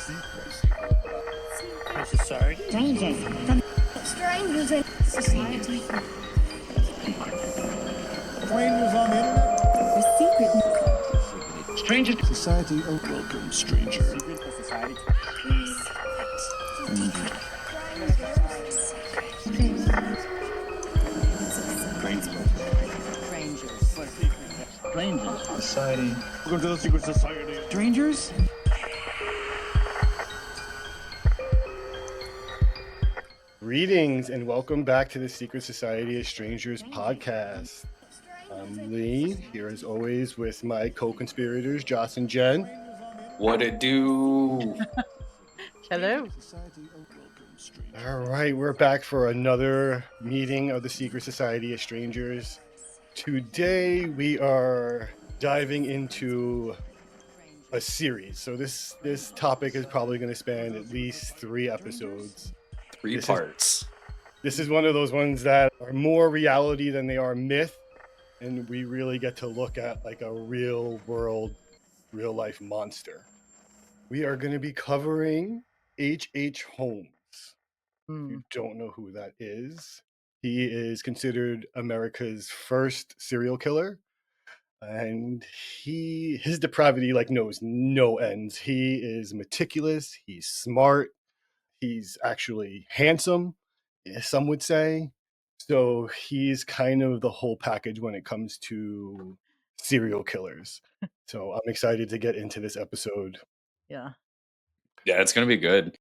Society. Strangers. Strangers in society. Strangers on the internet. The secret. Strangers. Society. Oh, welcome, stranger. Secret to society. Strangers. Society. Welcome to the secret society. Strangers. Greetings and welcome back to the Secret Society of Strangers podcast. I'm Lee, here as always with my co-conspirators, Joss and Jen. What it do? Hello. All right, we're back for another meeting of the Secret Society of Strangers. Today we are diving into a series. So this topic is probably going to span at least 3 episodes. Three parts. This is one of those ones that are more reality than they are myth, and we really get to look at like a real world, real life monster. We are going to be covering H.H. Holmes. If you don't know who that is, he is considered America's first serial killer, and his depravity like knows no ends. He is meticulous, he's smart, he's actually handsome, some would say. So he's kind of the whole package when it comes to serial killers. So I'm excited to get into this episode. Yeah. Yeah, it's gonna be good.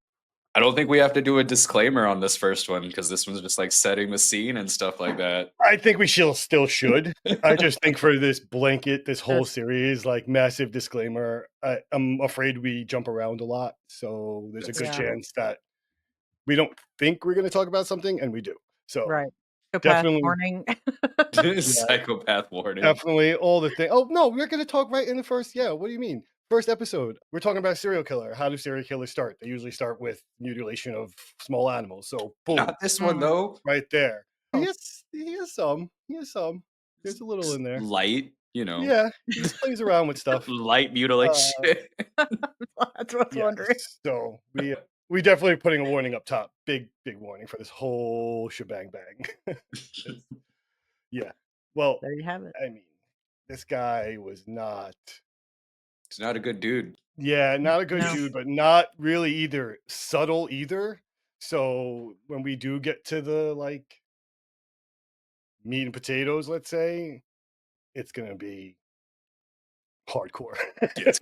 I don't think we have to do a disclaimer on this first one because this one's just like setting the scene and stuff like that. I think we still should. I just think for this whole series, like massive disclaimer, I'm afraid we jump around a lot. So there's a good chance that we don't think we're going to talk about something and we do. So Right. Definitely. Warning. Psychopath warning. Definitely all the things. Oh, no, we're going to talk right in the first. Yeah. What do you mean? First episode, we're talking about serial killer. How do serial killers start? They usually start with mutilation of small animals. So boom. Not this one though. Right there. He has some. There's a little in there. Light, you know. Yeah, he just plays around with stuff. Light mutilation. That's what I was wondering. So we definitely putting a warning up top. Big warning for this whole shebang bang. Yeah. Well, There you have it. I mean, this guy was not. He's not a good dude. Yeah, not a good No. dude, but not really either subtle either. So when we do get to the like meat and potatoes, let's say, it's gonna be hardcore. Yes.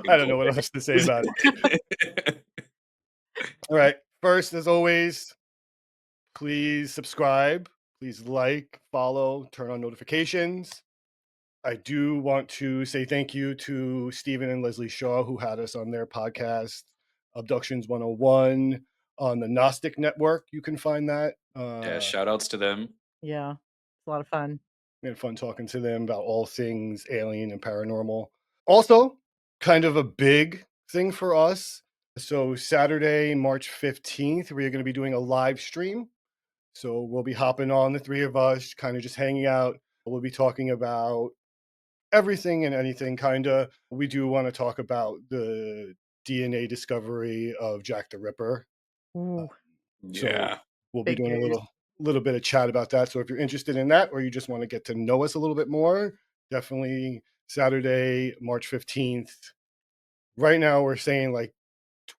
I don't know what else to say about it. All right. First, as always, please subscribe. Please like, follow, turn on notifications. I do want to say thank you to Stephen and Leslie Shaw, who had us on their podcast, Abductions 101, on the Gnostic Network. You can find that. Yeah, shout outs to them. Yeah. It's a lot of fun. We had fun talking to them about all things alien and paranormal. Also, kind of a big thing for us. So Saturday, March 15th, we are going to be doing a live stream. So we'll be hopping on, the 3 of us, kind of just hanging out. We'll be talking about everything and anything, kind of. We do want to talk about the DNA discovery of Jack the Ripper. Ooh. Yeah. We'll be Big doing news. a little bit of chat about that. So if you're interested in that, or you just want to get to know us a little bit more, definitely Saturday, March 15th. Right now we're saying like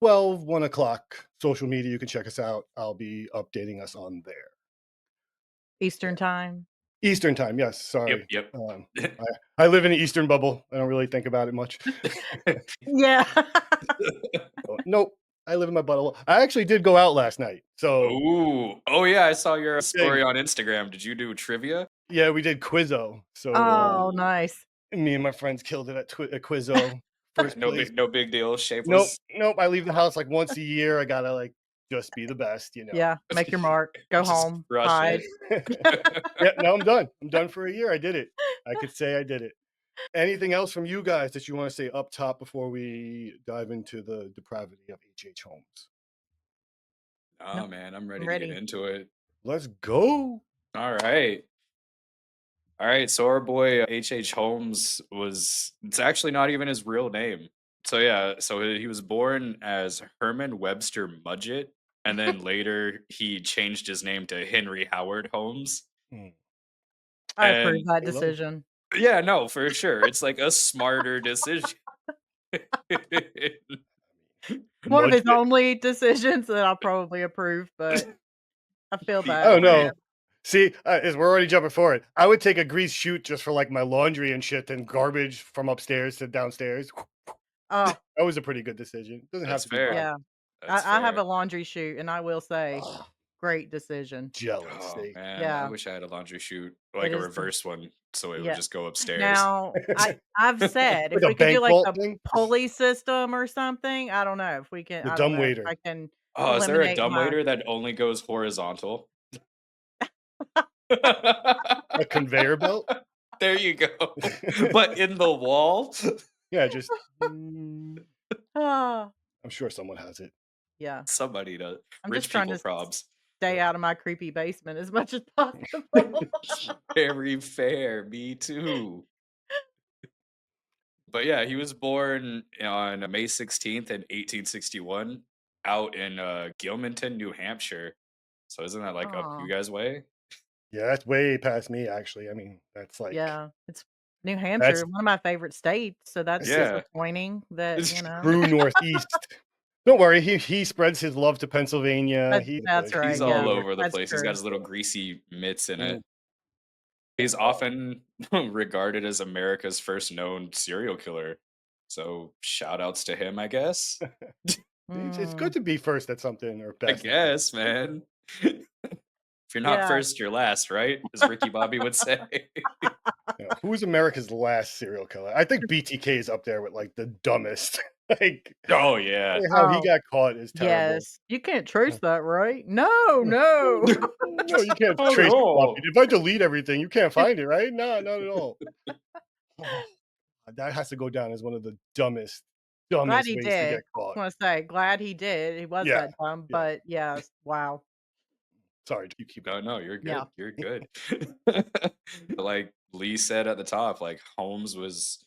1 o'clock. Social media, you can check us out. I'll be updating us on there. Eastern time. Eastern time, yes. Sorry. Yep. I live in an Eastern bubble. I don't really think about it much. Yeah. Nope. I live in my bubble. I actually did go out last night. So Ooh. Oh yeah, I saw your story on Instagram. Did you do trivia? yeah, we did Quizzo. So Oh, nice. me and my friends killed it at Quizzo. First place. No big deal. Shapeless. Nope. I leave the house like once a year. I gotta like just be the best, you know. Yeah. Make your mark. Go Just home. crush Hide. Yeah, no, I'm done. I'm done for a year. I did it. I could say I did it. Anything else from you guys that you want to say up top before we dive into the depravity of H.H. Holmes? Oh Nope. man, I'm I'm ready ready. to get into it. Let's go. All right. So our boy H.H. Holmes it's actually not even his real name. So yeah, so he was born as Herman Webster Mudgett, and then later he changed his name to Henry Howard Holmes. Hmm. I approve And that They love it. decision. yeah, no, for sure. It's like a smarter decision. One of his Mudgett. only decisions that I'll probably approve, but I feel The bad I don't for know. him. See, as we're already jumping forward, I would take a grease chute just for like my laundry and shit, and garbage from upstairs to downstairs. Oh, That was a pretty good decision. Doesn't have That's to be fair. bad. yeah. That's I have fair. a laundry chute, and I will say, Ugh, great decision. jealous. Oh See, man, I Yeah, wish I had a laundry chute, it like a is. reverse one, so it would Yeah. just go upstairs. Now, I've said if like a we could do bank like vault a thing. pulley system or something, I don't know if we can. The I don't dumb know if waiter, I can Oh, is there a eliminate my. dumbwaiter that only goes horizontal? a conveyor belt. There you go. But in the wall? Yeah, just. Ah, I'm sure someone has it. yeah. Somebody does. I'm just Rich trying people to probs. stay out of my creepy basement as much as possible. Very fair. Me too. But yeah, he was born on May 16th in 1861 out in Gilmanton, New Hampshire. So isn't that like up you Aw, guys' way? Yeah, that's way past me. Actually, I mean, that's like yeah. It's New Hampshire, that's one of my favorite states, so that's Yeah. disappointing that, true northeast. Don't worry, he spreads his love to Pennsylvania. He That's He's right, New all yeah, York. over the that's place. He's got true. his little greasy mitts in Mm. it. He's often regarded as America's first known serial killer. So shout outs to him, I guess. It's Mm, good to be first at something or I best at something. guess, man. If you're not yeah. first, you're last, right? As Ricky Bobby would say. You know, who's America's last serial killer? I think BTK is up there with like the dumbest. like Oh yeah. how he Oh, got caught is terrible. yes. You can't trace that, right? No, no. No, you can't Oh trace the copy. no. If I delete everything, you can't find it, right? No, not at all. Oh, that has to go down as one of the Glad dumbest he ways to did. get caught. Wanna say, glad he did. He was Yeah, that dumb, yeah. but yes, wow. Sorry, you keep No, going. no, you're Yeah. good. You're good. Like Lee said at the top, like Holmes was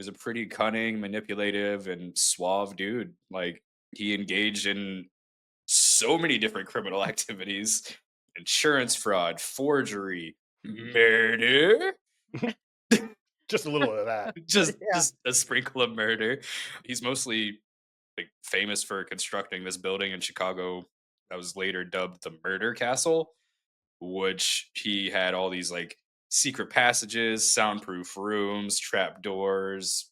a pretty cunning, manipulative, and suave dude. Like he engaged in so many different criminal activities: insurance fraud, forgery, murder, Just a little of that. Yeah. just a sprinkle of murder. He's mostly like famous for constructing this building in Chicago that was later dubbed the Murder Castle, which he had all these like secret passages, soundproof rooms, trap doors,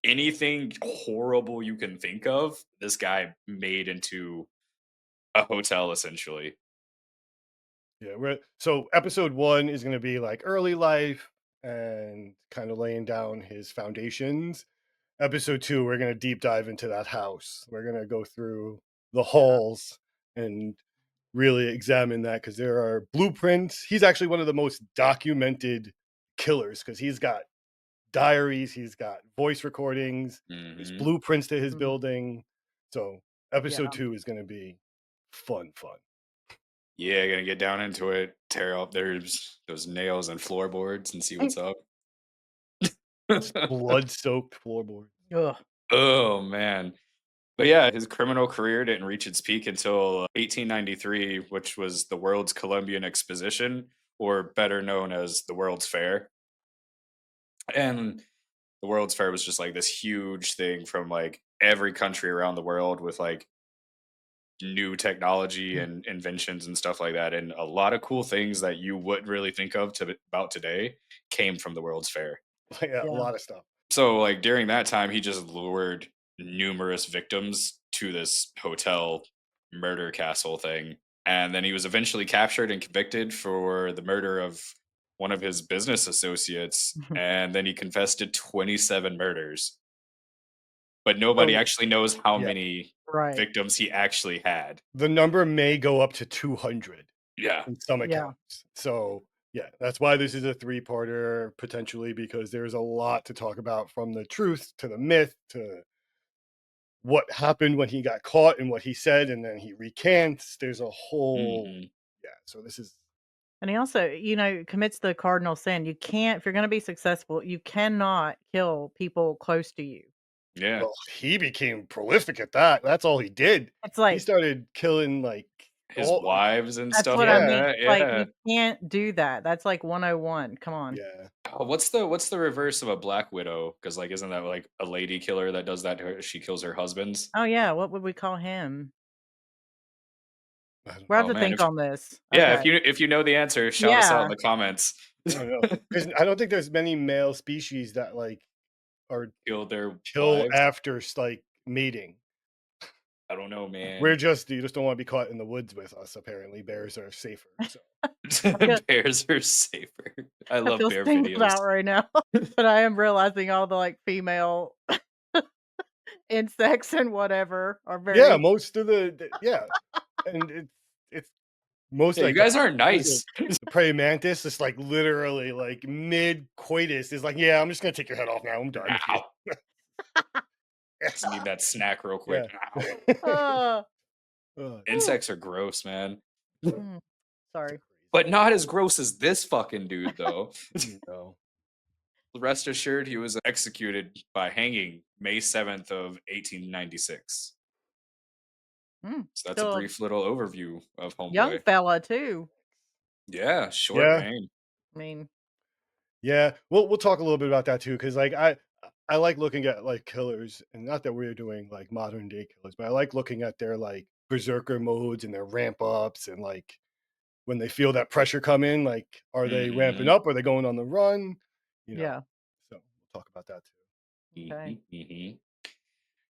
anything horrible you can think of. This guy made into a hotel essentially. Yeah, so episode 1 is gonna be like early life and kind of laying down his foundations. Episode 2, we're gonna deep dive into that house. We're gonna go through the Yeah. halls and really examine that because there are blueprints. He's actually one of the most documented killers because he's got diaries, he's got voice recordings, there's Hmm. blueprints to his Mhm. building. So Yeah. episode 2 is gonna be fun. Yeah, gonna get down into it, tear up there's those nails and floorboards and see what's up. Blood-soaked floorboard. Ugh. Oh man. But yeah, his criminal career didn't reach its peak until 1893, which was the World's Columbian Exposition, or better known as the World's Fair. And the World's Fair was just like this huge thing from like every country around the world with like new technology and inventions and stuff like that. And a lot of cool things that you wouldn't really think of about today came from the World's Fair. Yeah, a Yeah. lot of stuff. So like during that time, he just lured numerous victims to this hotel murder castle thing. And then he was eventually captured and convicted for the murder of one of his business associates. And then he confessed to 27 murders. But nobody So, actually knows how yeah, many Right. victims he actually had. the number may go up to 200 Yeah. in some Yeah. accounts. So, yeah, that's why this is a three-parter potentially because there's a lot to talk about from the truth to the myth to what happened when he got caught and what he said, and then he recants. There's a whole Hmm. yeah. So this is And he also, commits the cardinal sin. You can't, if you're going to be successful, you cannot kill people close to you. Yeah. Well, he became prolific at that. That's all he did. It's He like started killing like His all. wives and that's stuff what I like mean. Yeah, that. Like Yeah. you can't do that. That's like 101. Come on. yeah. Oh, what's the reverse of a black widow? Because like, isn't that like a lady killer that does that to her? She kills her husbands. Oh yeah, what would we call him? I don't We have Oh to man, think if on this. yeah, Okay. if you know the answer, shout us out in Yeah. the comments. I don't know. I don't think there's many male species that like are Kill their kill wives. after like mating. I don't know, man. You just don't want to be caught in the woods with us. Apparently, bears are safer. So. feel- Bears are safer. I I love feel bear singled videos. out right now. But I am realizing all the like female insects and whatever are Yeah, very most of yeah, and it's most Yeah, you like guys aren't what is it? nice. The praying mantis is like literally like mid coitus is like, yeah, I'm just gonna take your head off now. I'm done with you. Ow. Just need that snack real quick. Yeah. Ow. uh, Oh, Insects are gross, man. mm, sorry. But not as gross as this fucking dude, though. no. Rest assured, he was executed by hanging May 7th of 1896. So that's a Still a brief little overview of young Homeboy. fella too. Yeah, short Yeah, reign. I mean, yeah. We'll talk a little bit about that too, because like I like looking at like killers, and not that we're doing like modern day killers, but I like looking at their like berserker modes and their ramp ups and like when they feel that pressure come in, like are they ramping Mhm, up? Are they going on the run? You know. yeah. So we'll talk about that too. Okay. mhm.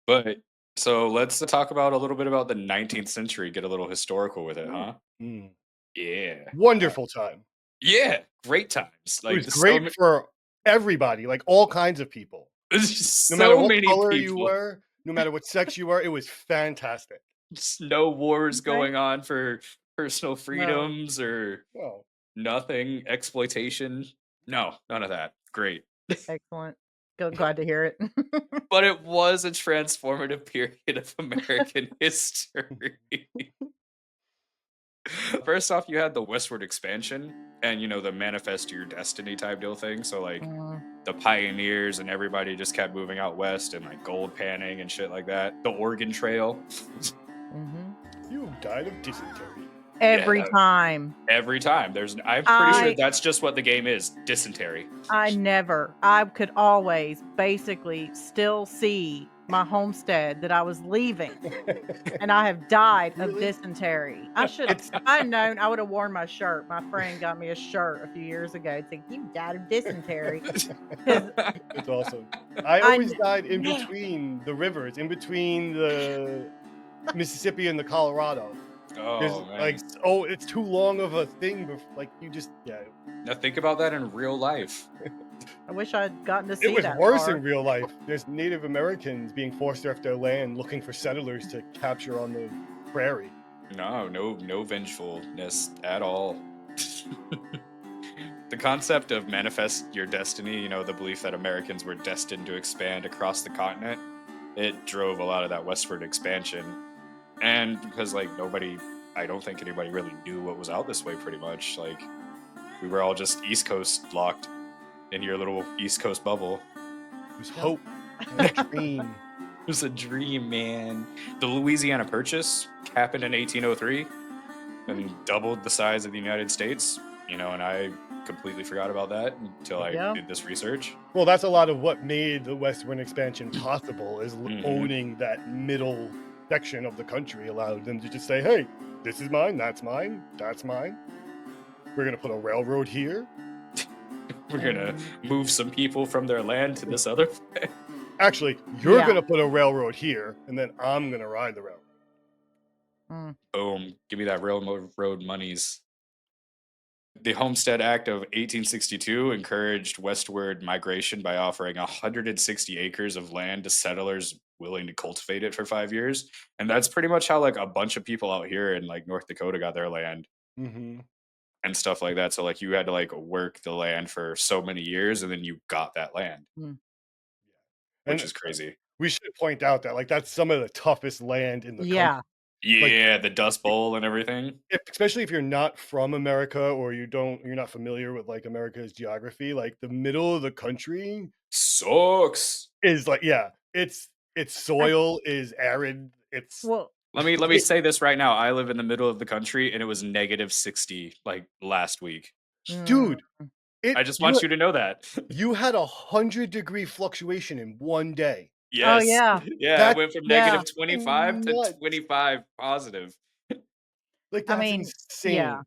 But so let's talk about a little bit about the 19th century, get a little historical with it, Ooh. huh? Mm. Yeah. Wonderful time. Yeah, great times. It Like was there's so, great for everybody, like all kinds of people. No matter so what many color you people. were, no matter what sex you were, it was fantastic. Just no wars Okay. going on for personal No. freedoms or Oh, nothing, exploitation. No, none of that. Great. Excellent. Glad to hear it. But it was a transformative period of American history. First off, you had the westward expansion and, the manifest your destiny type deal thing. So, like, Mm, the pioneers and everybody just kept moving out west and, like, gold panning and shit like that. The Oregon Trail. mhm. you died of dysentery. Every Yeah, time. every time. I'm pretty sure I that's just what the game is, dysentery. I could always basically still see my homestead that I was leaving, and I have died of Really? dysentery. If I'd known, I would have worn my shirt. My friend got me a shirt a few years ago. It's like, "You died of dysentery." 'Cause It's awesome. I I always kn died in between the rivers, in between the Mississippi and the Colorado. There's Oh, like, man. it's too long of a thing. Like you just, yeah. Now think about that in real life. I wish I'd gotten to It see was that worse far. in real life. There's Native Americans being forced off their land, looking for settlers to capture on the prairie. No vengefulness at all. The concept of manifest your destiny, the belief that Americans were destined to expand across the continent, it drove a lot of that westward expansion. And because, like, I don't think anybody really knew what was out this way pretty much. Like, we were all just East Coast locked in your little East Coast bubble. It was Yep. hope and a dream. It was a dream, man. The Louisiana Purchase happened in 1803 and doubled the size of the United States, and I completely forgot about that until I Yeah. did this research. Well, that's a lot of what made the westward expansion possible is Mhm. owning that middle section of the country allowed them to just say, hey, this is mine, that's mine, that's mine. We're going to put a railroad here. We're gonna move some people from their land to this other. Actually, you're Yeah. going to put a railroad here, and then I'm going to ride the railroad. Mm. Boom! Give me that railroad monies. The Homestead Act of 1862 encouraged westward migration by offering 160 acres of land to settlers willing to cultivate it for 5 years. And that's pretty much how, like, a bunch of people out here in, like, North Dakota got their land Mm-hmm. and stuff like that. So, like, you had to, like, work the land for so many years and then you got that land, Mm. which And is crazy. we should point out that, like, that's some of the toughest land in the country. Yeah. Like, Yeah, the Dust Bowl and everything. especially if you're not from America or you're not familiar with like America's geography, like the middle of the country Sucks. is like, yeah, it's its soil is arid. It's Well, Let me say this right now. I live in the middle of the country, and it was -60 like last week. mm, dude. It I just want you to know that. you had 100-degree fluctuation in one day. oh Yes. yeah, Yeah, it That's went from yeah. -25 to nuts. 25 positive. Like I that's mean, yeah. insane.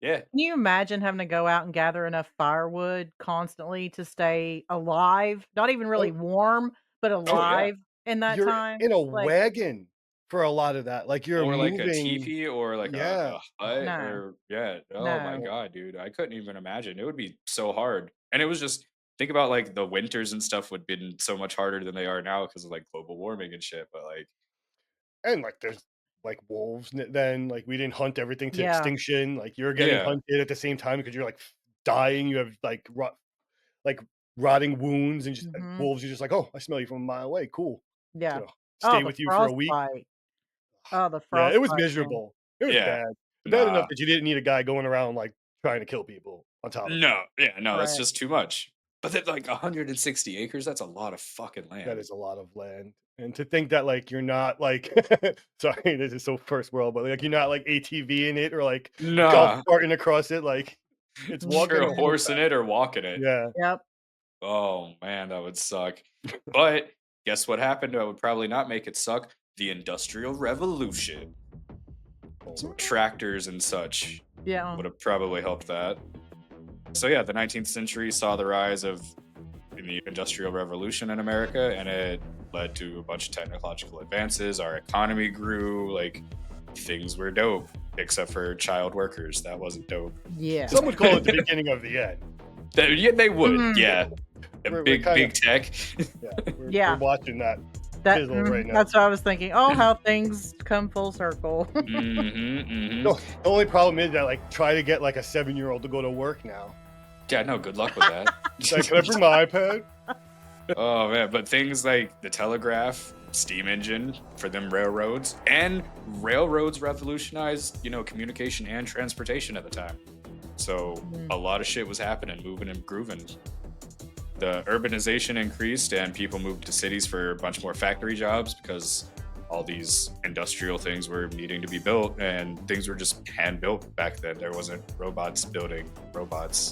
Yeah. Can you imagine having to go out and gather enough firewood constantly to stay alive? Not even really Oh, warm, but Oh, yeah. alive in that you're time? in a Like, wagon for a lot of that. Like you're Or like a moving. teepee or like Yeah. a hut no, or yeah. Oh my no. god, dude. I couldn't even imagine. It would be so hard. And it was just think about like the winters and stuff would been so much harder than they are now because of like global warming and shit. But like, And like there's like wolves then like we didn't hunt everything to Yeah. extinction. Like you're getting yeah. hunted at the same time because you're like dying. You have like rotting wounds and just Mhm. wolves. You're just like, oh, I smell you from a mile away. Cool. Yeah. You know, Oh, stay the with you for a week. frostbite. Oh, the Yeah, it was frostbite thing. miserable. It was Yeah. bad. Bad enough Nah. that you didn't need a guy going around like trying to kill people on top of it. No. Yeah, no, that's Right. just too much. But then like 160 acres, that's a lot of fucking That land. is a lot of land. And to think that like you're not like sorry, this is so first world, but like you're not like ATV in it or like golf Nah. carting across it, like it's walking Sure, a a horse in horseback. it or walking it. Yeah. Yep. Oh man, that would suck. But guess what happened? That would probably not make it suck. The Industrial Revolution. Some tractors and such Yeah. would have probably helped that. So yeah, the 19th century saw the rise of the Industrial Revolution in America, and it led to a bunch of technological advances. Our economy grew, like things were dope, except for child workers. That wasn't dope. Yeah. Some would call it the beginning of the end. Yeah, they would, Mhm. yeah. And We're big kinda tech. yeah, Yeah. we're watching that That fizzle right now. that's what I was thinking. Oh, how things come full circle. No, the only problem is that like try to get like a 7-year-old to go to work now. Yeah, no, good luck with that. It's like, can I bring my iPad? Oh man, but things like the telegraph, steam engine for them railroads, and railroads revolutionized, communication and transportation at the time. So a lot of shit was happening, moving and grooving. The urbanization increased and people moved to cities for a bunch more factory jobs because all these industrial things were needing to be built and things were just hand built back then. There wasn't robots building robots.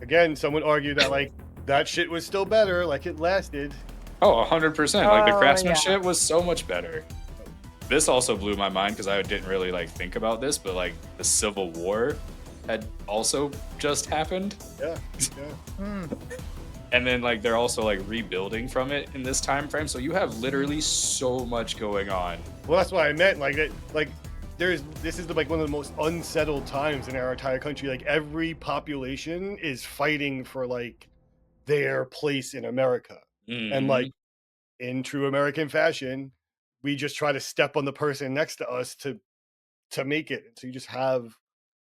Again, someone argued that like that shit was still better, like it lasted. Oh, 100%. Like the Oh, craftsmanship was so much better. This also blew my mind because I didn't really like think about this, but like the Civil War had also just happened. Yeah. And then like they're also like rebuilding from it in this time frame. So you have literally so much going on. Well, that's what I meant. Like it, like this is like one of the most unsettled times in our entire country. Like every population is fighting for like their place in America, and like in true American fashion, we just try to step on the person next to us to make it. So you just have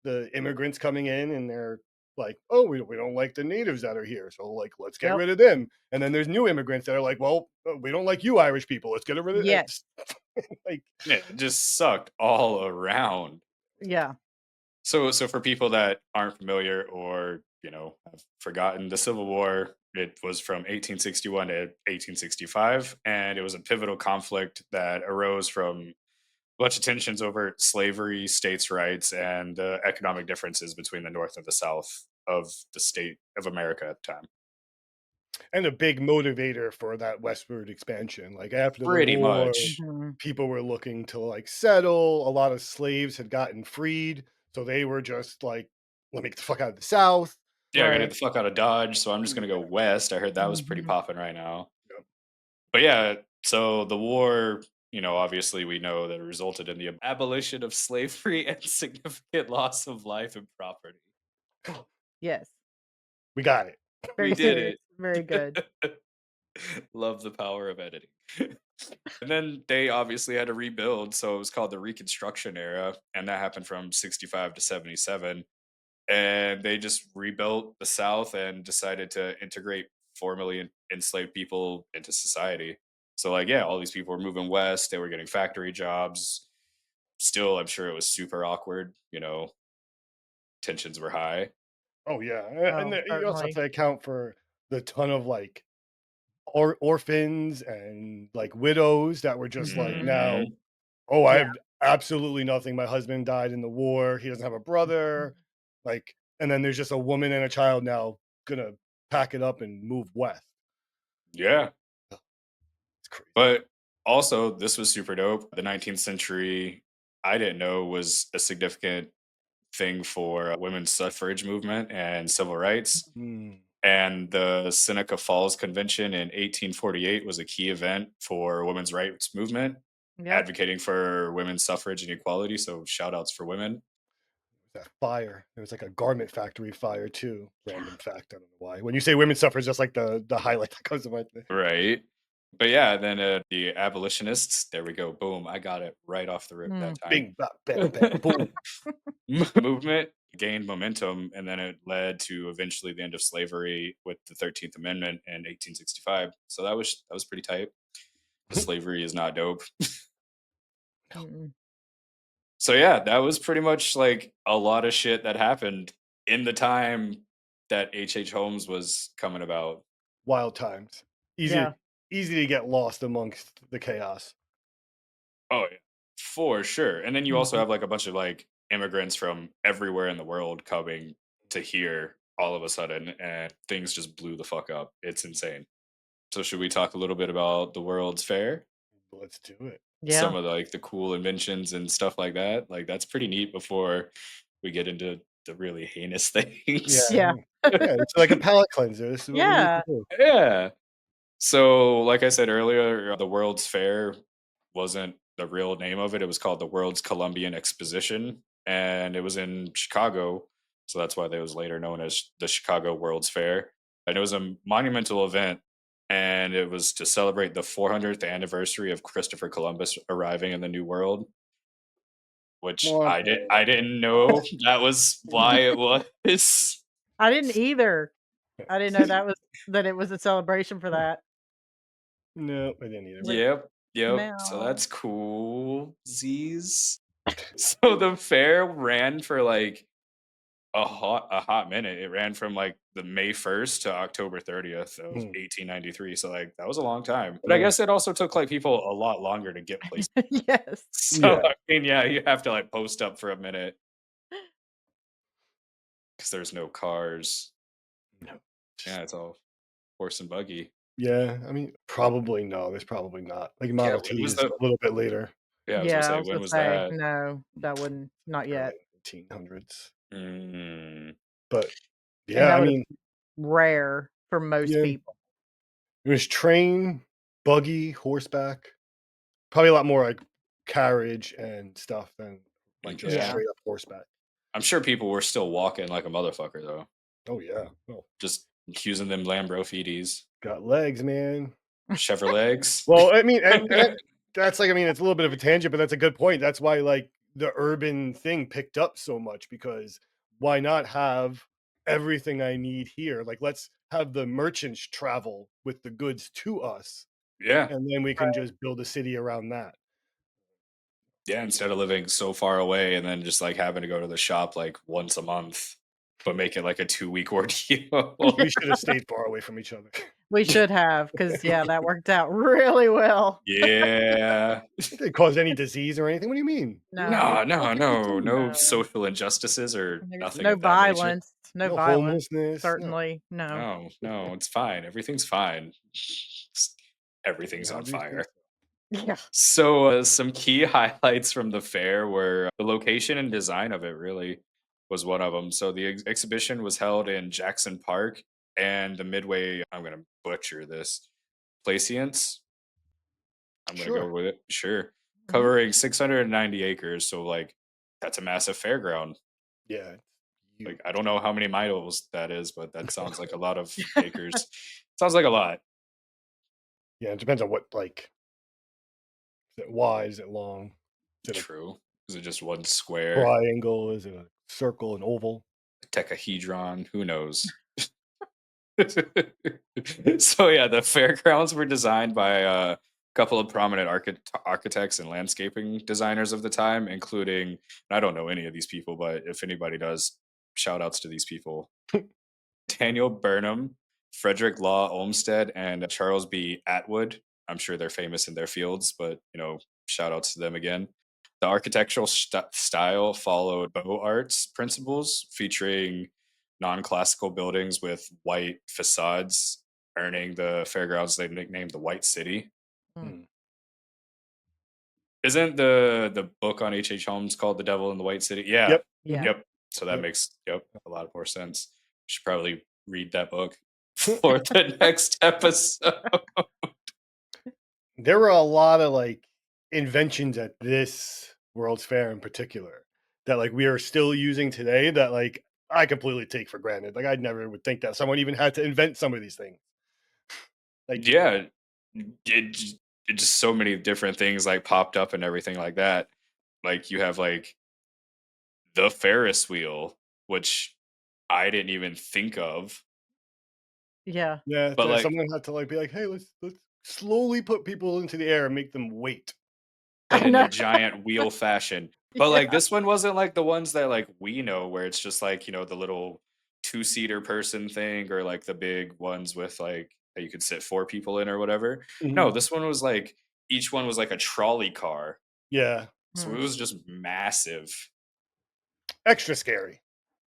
the immigrants coming in, and they're like, oh, we don't like the natives that are here, so like let's get Yep. rid of them. And then there's new immigrants that are like, well, we don't like you Irish people, let's get rid of Yes. like Yeah, it just sucked all around. Yeah. So for people that aren't familiar or, have forgotten, the Civil War, it was from 1861 to 1865, and it was a pivotal conflict that arose from a bunch of tensions over slavery, states' rights, and economic differences between the North and the South of the state of America at the time. and a big motivator for that westward expansion. Like after the Pretty war, much. Mhm. people were looking to like settle. A lot of slaves had gotten freed, so they were just like, let me get the fuck out of the South. Yeah, I gotta Right. get the fuck out of Dodge, so I'm just gonna go west. I heard that was pretty Mhm. popping right now. Yep. But yeah, so the war, obviously we know that it resulted in the abolition of slavery and significant loss of life and property. Yes. We got it. Very We did serious. Very good. it. Love the power of editing. And then they obviously had to rebuild, so it was called the Reconstruction era, and that happened from 65 to 77. And they just rebuilt the South and decided to integrate formerly enslaved people into society. So, like, yeah, all these people were moving west, they were getting factory jobs. Still, I'm sure it was super awkward, tensions were high. Oh yeah, and Oh, you also have certainly. to account for the ton of like orphans and like widows that were just like now, Mhm. oh, I Yeah. have absolutely nothing. My husband died in the war. He doesn't have a brother. Like, and then there's just a woman and a child now gonna pack it up and move west. Yeah. It's crazy. But also, this was super dope. The 19th century, I didn't know was a significant thing for women's suffrage movement and civil rights. Mm. And the Seneca Falls Convention in 1848 was a key event for women's rights movement, Yep. advocating for women's suffrage and equality. So shout outs for women. That fire. There was like a garment factory fire too. Random fact. I don't know why. When you say women's suffrage, that's like the highlight that comes to my thing. Right. But yeah, then the abolitionists, there we go. Boom. I got it right off the rip that Mm. time. Bing, bop, bam, bam, boom. Movement gained momentum, and then it led to eventually the end of slavery with the 13th Amendment in 1865. So that was pretty tight. Slavery is not dope. Mm-mm. So yeah, that was pretty much like a lot of shit that happened in the time that H. Holmes was coming about. Wild times. Easy, Yeah. easy to get lost amongst the chaos. Oh yeah, for sure. And then you also Mhm. have like a bunch of like immigrants from everywhere in the world coming to here all of a sudden, and things just blew the fuck up. It's insane. So should we talk a little bit about the World's Fair? Let's do it. Yeah. Some of the, like the cool inventions and stuff like that. Like that's pretty neat before we get into the really heinous Yeah. things. Yeah. Yeah. It's like a palate cleanser. This is what we need Yeah. to do. Yeah. So, like I said earlier, the World's Fair wasn't the real name of it. It was called the World's Columbian Exposition, and it was in Chicago. So that's why it was later known as the Chicago World's Fair. And it was a monumental event, and it was to celebrate the 400th anniversary of Christopher Columbus arriving in the New World, which Womp I didn't know that was why it was. I didn't either. I didn't know that it was a celebration for that. No, I didn't either. But Yep, yep. So Now. that's cool. Z's. So the fair ran for like a hot minute. It ran from like the May 1st to October 30th of mm, 1893. So like that was a long time. But I mm, guess it also took like people a lot longer to get places. Yes. So yeah. I mean, yeah, you have to like post up for a minute because there's no cars. No. Yeah, it's all horse and buggy. Yeah. I mean, probably no. There's probably not. Like Yeah, Model when T was is the? a little bit later, Yeah, I was gonna Yeah, I say was when gonna was say, that? no, that wouldn't not early yet. 1800s. Mm, But And yeah, that I would have mean, been rare for most yeah, people. it was train, buggy, horseback. Probably a lot more like carriage and stuff than like just yeah. Yeah. straight up horseback. I'm sure people were still walking like a motherfucker though. Oh yeah. Oh, Just using them Lambro feeties. got legs, man. Chevrolets. Well, I mean, and that's like, I mean, it's a little bit of a tangent, but that's a good point. That's why like the urban thing picked up so much because why not have everything I need here? Like, let's have the merchants travel with the goods to us, Yeah. and then we can just build a city around that. Yeah. Instead of living so far away and then just like having to go to the shop like once a month, but make it like a 2 week ordeal. We should have stayed far away from each other. We should have, because yeah, that worked out really well. Yeah. It didn't cause any disease or anything. What do you mean? We were No. No No. social injustices or There's nothing no of that nature. violence. No no violence, homelessness. No, certainly. No. No, it's fine. Everything's fine. we Everything's on obviously fire. Yeah. So, some key highlights from the fair were the location and design of it, really, was one of them. So, the exhibition was held in Jackson Park and the Midway, I'm going to butcher this, Plaisance. I'm going to go sure. with it. Sure. Mhm. Covering 690 acres. So, like, that's a massive fairground. Yeah, it's huge. Like, I don't know how many miles that is, but that sounds like a lot of acres. Sounds like a lot. Yeah, it depends on what like. Is it wide? Is it long? Is it a True. Is it just one square? triangle? Is it a circle? An oval? Decahedron? Who knows? So yeah, the fairgrounds were designed by a couple of prominent architects and landscaping designers of the time, including, and I don't know any of these people, but if anybody does, shout outs to these people. Daniel Burnham, Frederick Law Olmsted and Charles B. Atwood. I'm sure they're famous in their fields, but shout outs to them again. The architectural style followed Beaux Arts principles, featuring non-classical buildings with white facades, earning the fairgrounds they nicknamed the White City. Hmm. Isn't the book on H.H. Holmes called The Devil in the White City? Yeah. Yep. Yeah. Yep. So that Yep. makes a lot more sense. Should probably read that book for the next episode. There were a lot of like inventions at this World's Fair in particular that like we are still using today that like I completely take for granted. Like I never would think that someone even had to invent some of these things. Like Yeah, it just so many different things like popped up and everything like that. Like you have like the Ferris wheel, which I didn't even think of. Yeah. yeah, But like someone had to like be like, hey, let's slowly put people into the air and make them wait. but I in know. a giant wheel fashion. But like this one wasn't like the ones that like we know where it's just like, the little two-seater person thing or like the big ones with like that you could sit four people in or whatever. No, Mhm. this one was like each one was like a trolley car. Yeah, So Hmm. it was just massive. extra scary.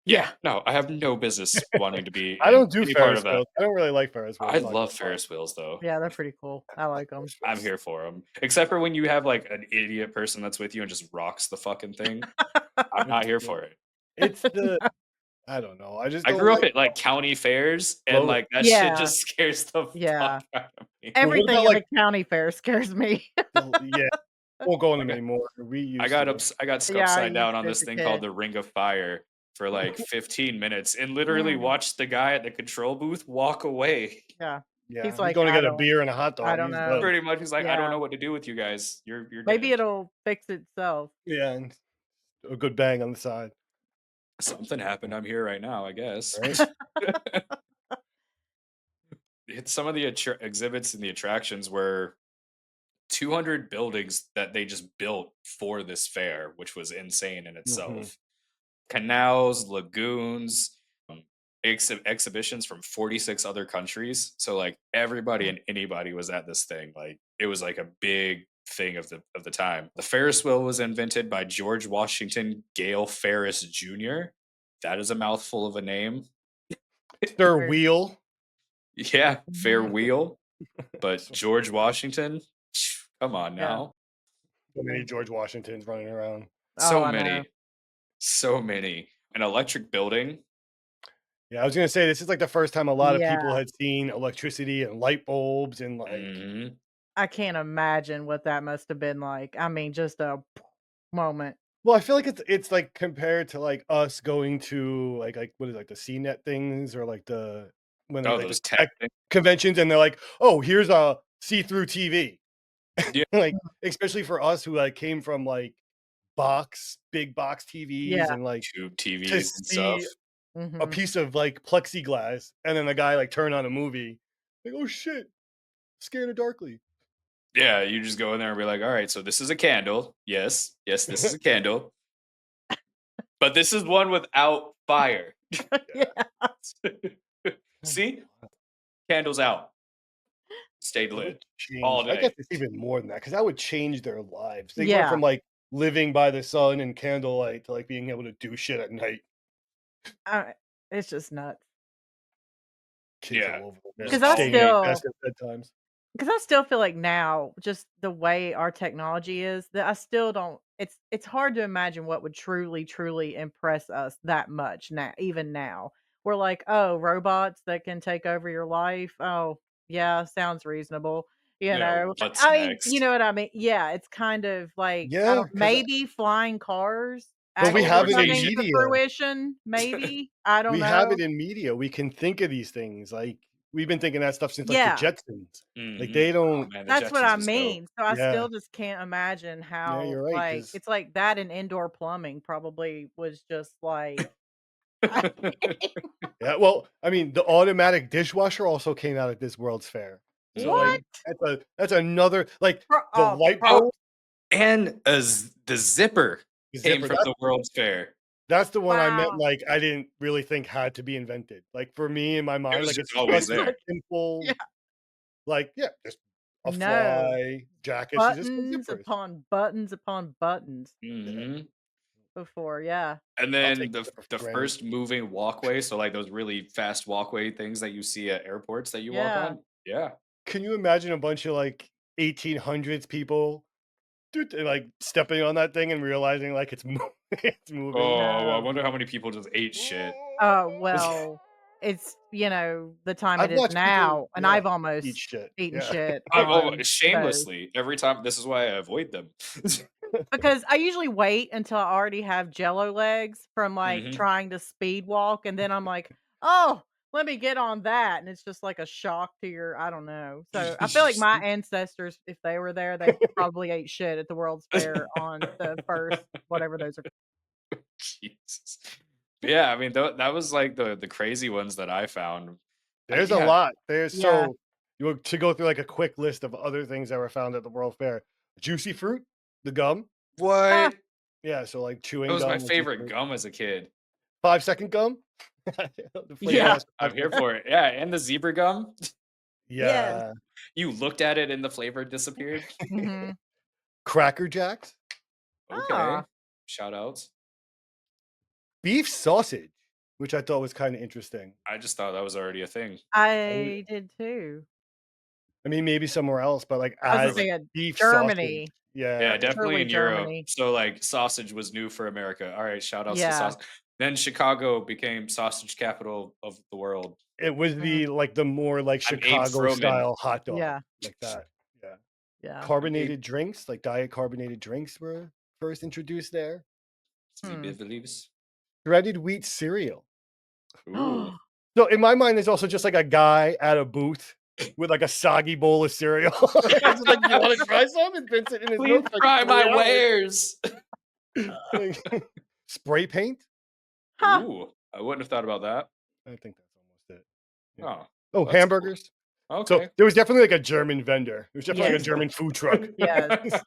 Yeah, no, I have no business wanting to be I in don't do any part Ferris of that. wheels. I don't really like Ferris wheels. I I'm not love gonna lie. Ferris wheels though. Yeah, they're pretty cool. I like them. I'm here for them. Except for when you have like an idiot person that's with you and just rocks the fucking thing. I'm not here for it. It's the I don't know. I just I don't grew up like at like county fairs and roller. like that Yeah. shit just scares the Yeah. fuck out of me. Everything about, at like- the county fair scares me. Yeah, won't go on them Okay. anymore. We used I got to. I got Yeah, I upside down used on to this as a thing called kid. the Ring of Fire for like 15 minutes and literally Mm. watched the guy at the control booth walk away. Yeah. Yeah, He's he's like, going to "I get a don't- beer and a hot dog. I don't He's know." done. Pretty much he's like, I don't Yeah. know what to do with you guys. You're Maybe dead. it'll fix itself. Yeah, and a good bang on the side. Something happened. I'm here right now, I guess. Right? It's some of the exhibits and the attractions were 200 buildings that they just built for this fair, which was insane in itself. Canals, lagoons, exhibitions from 46 other countries. So like everybody and anybody was at this thing. Like it was like a big thing of the time. The Ferris wheel was invented by George Washington Gale Ferris Jr. That is a mouthful of a name. Stir Very- wheel. Yeah, fair Mhm. wheel. But George Washington, come on Yeah. now. So many George Washingtons running around. So Oh, I know. many. So many. An electric building. Yeah, I was gonna say this is like the first time a lot of people Yeah. had seen electricity and light bulbs and like Mhm. I can't imagine what that must have been like. I mean, just a moment. well, I feel like it's like compared to like us going to like what is it, like the CNET things or like the when they Oh, like those the tech tech. conventions and they're like, oh, here's a see-through TV. Yeah. Like especially for us who like came from like big box TVs Yeah. and like Tube to TVs and stuff. see a Mhm. piece of like plexiglass and then the guy like turn on a movie like, oh shit, scared of darkly. Yeah, you just go in there and be like, all right, so this is a candle. Yes, this is a candle. But this is one without fire. Yeah. See? Candles out. Stayed That would lit. change. all I day. guess it's even more than that because that would change their lives. They went Yeah. from like living by the sun and candlelight to like being able to do shit at night. It's just nuts. Kids Yeah. all over the place, 'Cause I staying at still- desk at bedtimes. Because I still feel like now, just the way our technology is, that I still don't. It's hard to imagine what would truly impress us that much now. Even now, we're like, oh, robots that can take over your life. Oh, yeah, sounds reasonable. You Yeah, know, what's I mean, next? you know what I mean? Yeah, it's kind of like, I Yeah, don't, 'cause maybe flying cars. But we actually have it in coming to media. fruition. Maybe I don't we know. have it in media. We can think of these things. Like we've been thinking that stuff since like Yeah. the Jetsons. Like Mhm. they Oh, don't. man, the That's what Jetsons I was dope. mean. So I Yeah. still just can't imagine how you're right, like 'cause- it's like that and indoor plumbing probably was just like Yeah, well, I mean, the automatic dishwasher also came out at this World's Fair. So like that's another like the light pro- bulb. And the zipper the came zipper, from that- the World's Fair. That's the one I meant, Wow. like, I didn't really think had to be invented. Like, for me, in my It mind, was like, just it's always such a there. simple, Yeah. like, yeah, just a No. fly, jackets, and just some Buttons zippers. upon buttons upon buttons Yeah, Mhm. before, yeah. And I'll then take the zipper for the granted. first moving walkway, so, like, those really fast walkway things that you see at airports that you walk Yeah. on. Yeah. Can you imagine a bunch of, like, 1800s people, dude, like, stepping on that thing and realizing, like, it's it's moving? Oh, I No. wonder how many people just ate shit. Well, it's, the time it I've is watched people, now, and yeah, I've eat almost shit, eaten yeah. shit I've on those. shamelessly, every time this is why I avoid them. Because I usually wait until I already have jello legs from, like, Mhm. trying to speed walk, and then I'm like, "Oh, let me get on that," and it's just like a shock to your I don't know. So, I feel like my ancestors, if they were there, they probably ate shit at the World's Fair on the first whatever those are. Jesus. But yeah, I mean, that was, like, the crazy ones that I found. There's a Yeah. lot. There's Yeah. so you want to go through, like, a quick list of other things that were found at the World Fair. Juicy fruit, the gum. Huh. What? Yeah, so, like, That chewing was my gum, juicy favorite fruit. gum as a kid. 5-second gum? The flavor Yeah. lasts for I'm 5 here seconds. for it. Yeah, and the zebra gum. Yes. Yeah. You looked at it and the flavor disappeared. Mhm. Cracker Jacks, Okay. Ah, Shout outs. beef sausage, which I thought was kinda interesting. I just thought that was already a thing. I mean I did too. maybe somewhere else, but, like, I was I gonna was as like, say, beef sausage. Germany. yeah, Yeah, yeah. definitely Surely in Europe. Germany. So, like, sausage was new for America. All right, shout outs to Yeah. sausage. Then Chicago became sausage capital of the world. It was Mhm. the more, like, I'm Abe Chicago Froman. style hot dog, Yeah. like that. Yeah. Yeah. I'm Abe Carbonated drinks, like diet carbonated drinks were first introduced there. Hmm. believes. Shredded wheat cereal. Ooh. So in my mind, there's also just like a guy at a booth with like a soggy bowl of cereal. It's just like, "You wanna try some?" And Vincent in his Please milk for try like 3 my hours. wares. Like, spray paint? Huh. Ooh, I wouldn't have thought about that. I think that's almost it. Yeah. Oh, Oh, that's cool. hamburgers? So Okay. there was definitely like a German vendor. There was definitely like a Yes. German food truck. Yes.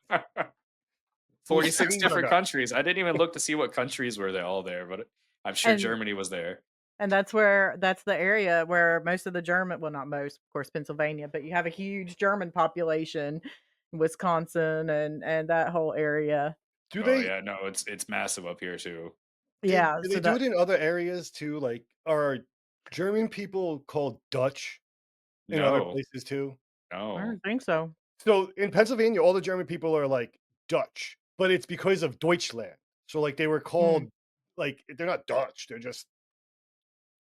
46 different Steinburger. countries. I didn't even look to see what countries were they all there, but I'm sure And Germany was there. that's the area where most of the German well, not most, of course, Pennsylvania, but you have a huge German population, Wisconsin and that whole area. Do Oh they yeah, no, it's massive up here too. Yeah, do so they do that it in other areas too? Like, are German people called Dutch in other No, places too? I no. don't think so. So in Pennsylvania, all the German people are like Dutch, but it's because of Deutschland. So like they were Mm. called like they're not Dutch, they're just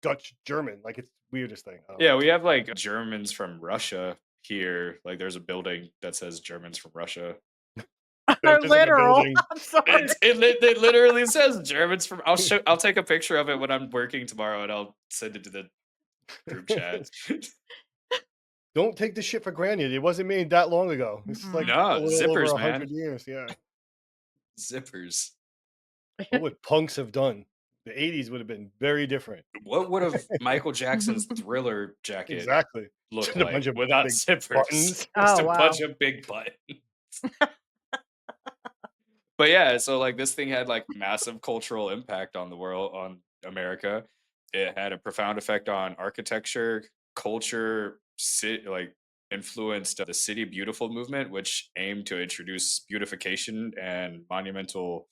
Dutch German. Like it's the weirdest thing. I don't Yeah, know. we have like Germans from Russia here. Like there's a building that says Germans from Russia. That's just like a Literal. building. I'm sorry. It literally says Germans from. I'll take a picture of it when I'm working tomorrow and I'll send it to the group chat. Don't take this shit for granted. It wasn't made that long ago. It's like Mm-mm. a No, little over zippers, 100 man. years. Yeah. Zippers. What would punks have done? The 80s would have been very different. What would have Michael Jackson's Thriller jacket Exactly. look Just a bunch like of without big zippers? buttons. Just Oh, a wow. bunch of big buttons. But yeah, so like this thing had like massive cultural impact on the world, on America. It had a profound effect on architecture, culture, like influenced the City Beautiful movement, which aimed to introduce beautification and monumental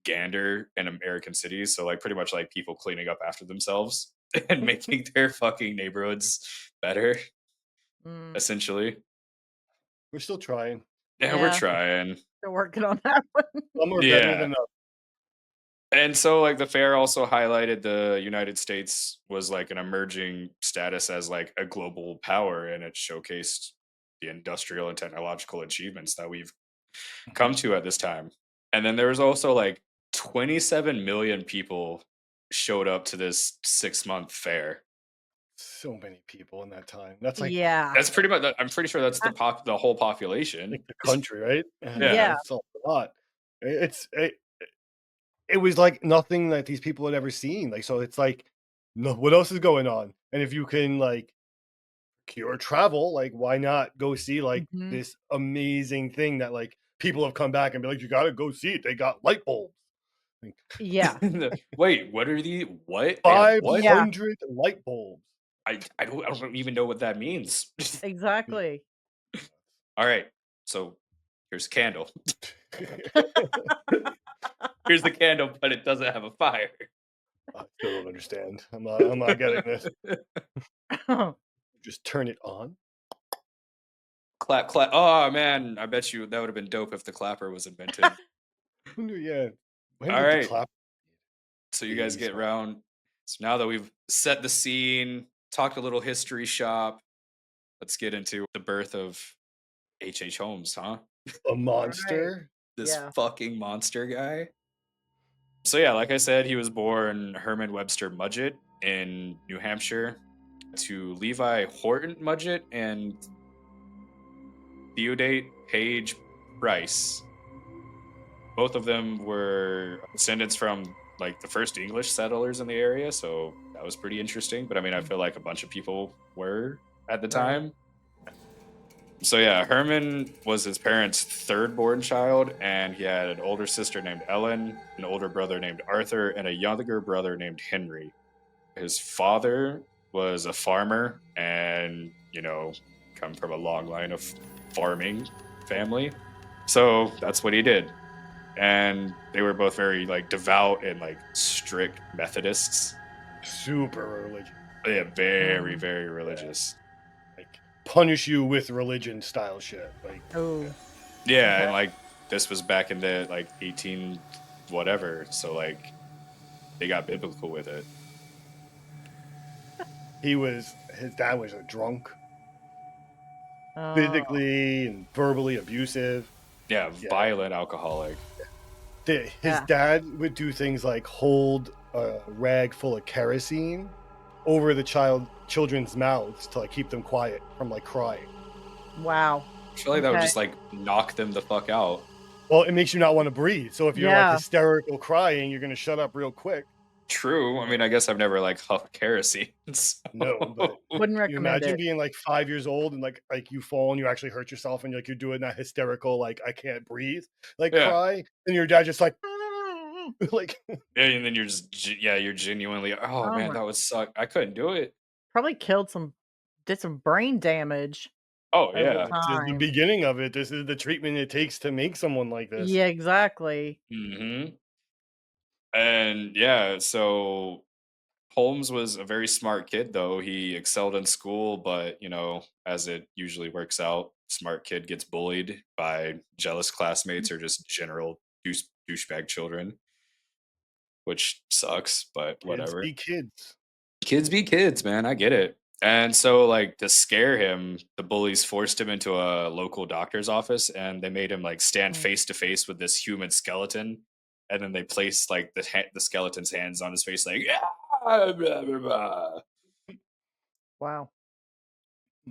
gander in American cities. So like pretty much like people cleaning up after themselves and making their fucking neighborhoods better, Mm, essentially. We're still trying. And we're yeah, trying. they're working on that one. Some are better Yeah. than others. And so like the fair also highlighted the United States was like an emerging status as like a global power, and it showcased the industrial and technological achievements that we've come to at this time. And then there was also like 27 million people showed up to this 6-month fair. So many people in that time. That's like Yeah. That's pretty much I'm pretty sure that's the whole population. the country, right? Yeah, Yeah. Yeah. it's a lot. It was like nothing that these people had ever seen. Like, so it's like, no, what else is going on? And if you can like cure travel, like why not go see like Mhm. this amazing thing that like people have come back and be like, you gotta go see it. They got light bulbs. Like Yeah. Wait, what are the what? They have what? 500 light bulbs. I don't even know what that means. Exactly. All right, so here's a candle. Here's the candle, but it doesn't have a fire. I still don't understand. I'm not getting this. Just turn it on. Clap, clap. Oh man, I bet you that would have been dope if the clapper was invented. Yeah. When All did the right, clap? so you guys get 80s. around. So now that we've set the scene, talked a little history shop, let's get into the birth of H. Holmes, huh? A Right. monster? This Yeah. fucking monster guy. So yeah, like I said, he was born Herman Webster Mudgett in New Hampshire to Levi Horton Mudgett and Theodate Page Bryce. Both of them were descendants from like the first English settlers in the area, so that was pretty interesting. But I mean, I feel like a bunch of people were at the time. So yeah, Herman was his parents' third born child, and he had an older sister named Ellen, an older brother named Arthur, and a younger brother named Henry. His father was a farmer and, come from a long line of farming family. So that's what he did. And they were both very like devout and like strict Methodists. Super religious. Yeah, very, very religious. Like punish you with religion style shit. Like Oh. Yeah, Okay. and like this was back in the like 18 whatever, so like they got biblical with it. his dad was a drunk, Oh. physically and verbally abusive. Yeah, Yeah. violent alcoholic. His Yeah. dad would do things like hold a rag full of kerosene over the children's mouths to like keep them quiet from like crying. Wow. I feel like that would Okay. just like knock them the fuck out. Well, it makes you not want to breathe. So if you're Yeah. like hysterical crying, you're gonna shut up real quick. True. I mean, I guess I've never like huffed kerosene. So. No, but Wouldn't you recommend imagine it. being like 5 years old and like you fall and you actually hurt yourself and like you're doing that hysterical like I can't breathe like Yeah. cry and your dad just like like Yeah, and then you're you're genuinely, oh man, my- that would suck. I couldn't do it. Probably did some brain damage Oh over yeah. this is the time. beginning of it. This is the treatment it takes to make someone like this. Yeah, exactly. Mm-hmm. And yeah, so Holmes was a very smart kid, though. He excelled in school, but, as it usually works out, smart kid gets bullied by jealous classmates or just general douchebag children, which sucks, but Kids whatever. be kids. Kids be kids, man. I get it. And so, like, to scare him, the bullies forced him into a local doctor's office and they made him, like, stand face to face with this human skeleton. And then they placed, like, the skeleton's hands on his face, like, blah, blah, blah, blah. Wow.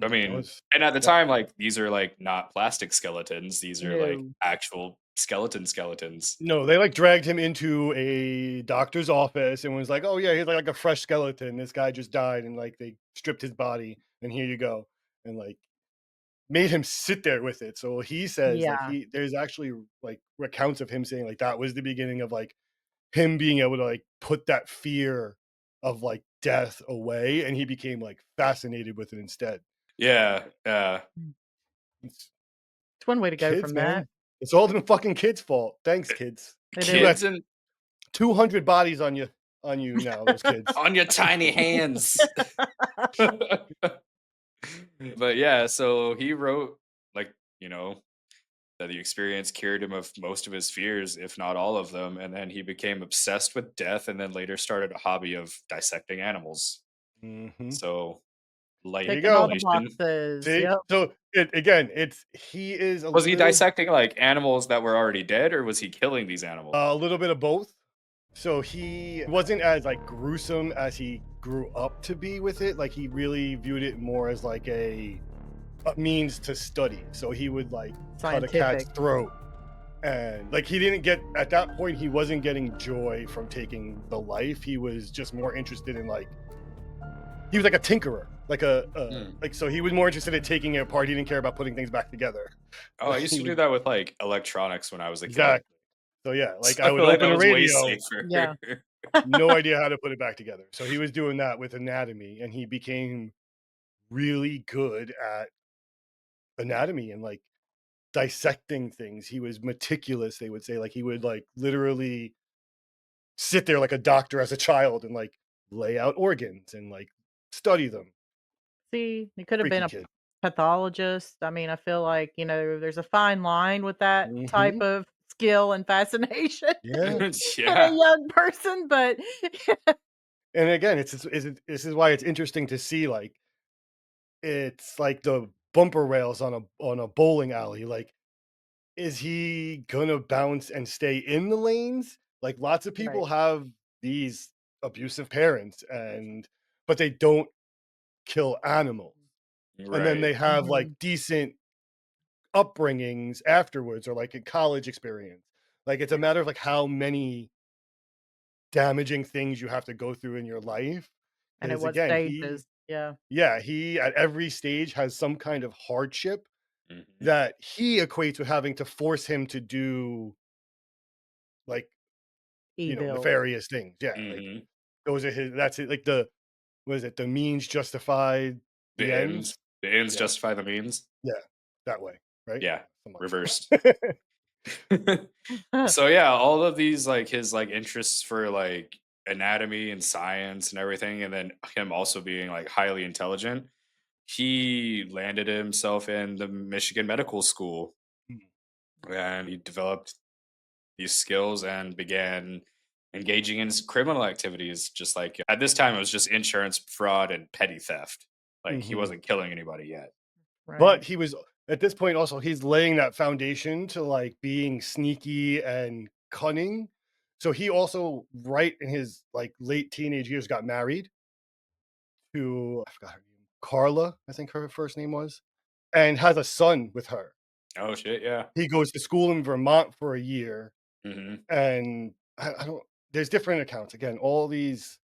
I mean, was- and at the time, like, these are, like, not plastic skeletons. These are, like, No. actual skeletons. No, they like dragged him into a doctor's office and was like, "Oh yeah, he's like a fresh skeleton. This guy just died," and like they stripped his body, and here you go, and like made him sit there with it. So he says like Yeah. there's actually like recounts of him saying like that was the beginning of like him being able to like put that fear of like death away, and he became like fascinated with it instead. Yeah. It's It's one way to go kids, from man. that. It's all the fucking kids' fault. Thanks, kids. It You is. Kids and 200 bodies on you now, those kids. on your tiny hands. But yeah, so he wrote like, that the experience cured him of most of his fears, if not all of them, and then he became obsessed with death and then later started a hobby of dissecting animals. Mhm. So light There you Ticking all go. the relation. boxes. See? Yep. So he is Was he dissecting like animals that were already dead or was he killing these animals? a little bit of both. So he wasn't as like gruesome as he grew up to be with it. Like he really viewed it more as like a means to study. So he would like cut a cat's Scientific. throat. And like he didn't get at that point he wasn't getting joy from taking the life. He was just more interested in like he was like a tinkerer. Like like so he was more interested in taking it apart. He didn't care about putting things back together. Oh, I used to do that with like electronics when I was a kid. Exactly. So yeah, like So I I would feel like that open a was way radio, safer. Yeah. no idea how to put it back together. So he was doing that with anatomy, and he became really good at anatomy and like dissecting things. He was meticulous, they would say. Like he would like literally sit there like a doctor as a child and like lay out organs and like study them. See, he could have been Freaky a kid. pathologist. I mean, I feel like, there's a fine line with that type Hmm. of skill and fascination Yeah. in a Yeah. young person, but And again, this is why it's interesting to see like it's like the bumper rails on a bowling alley. Like, is he gonna bounce and stay in the lanes? Like lots of right, people have these abusive parents and but they don't kill animals. And then Right. they have like mhm, decent upbringings afterwards or like a college experience. Like it's a matter of like how many damaging things you have to go through in your life. and at Because what again, he stages, yeah, yeah, he at every stage has some kind of hardship Mhm. that he equates with having to force him to do like, evil, nefarious things. Yeah, like Mhm. those are his that's it. Like the what is it? The means justified the The ends. ends. The ends Yeah, justify the means. yeah, that way, right? Yeah. Something Reversed. like that. So yeah, all of these like his like interests for like anatomy and science and everything, and then him also being like highly intelligent, he landed himself in the Michigan Medical School and he developed these skills and began engaging in criminal activities. Just like at this time, it was just insurance fraud and petty theft. Like he Mhm. wasn't killing anybody yet. But right. he was at this point also he's laying that foundation to like being sneaky and cunning. So he also right in his like late teenage years got married to I forgot her name. Carla, I think her first name was, and has a son with her. Oh shit! Yeah. He goes to school in Vermont for a year Hmm. and I don't there's different accounts. Again, all these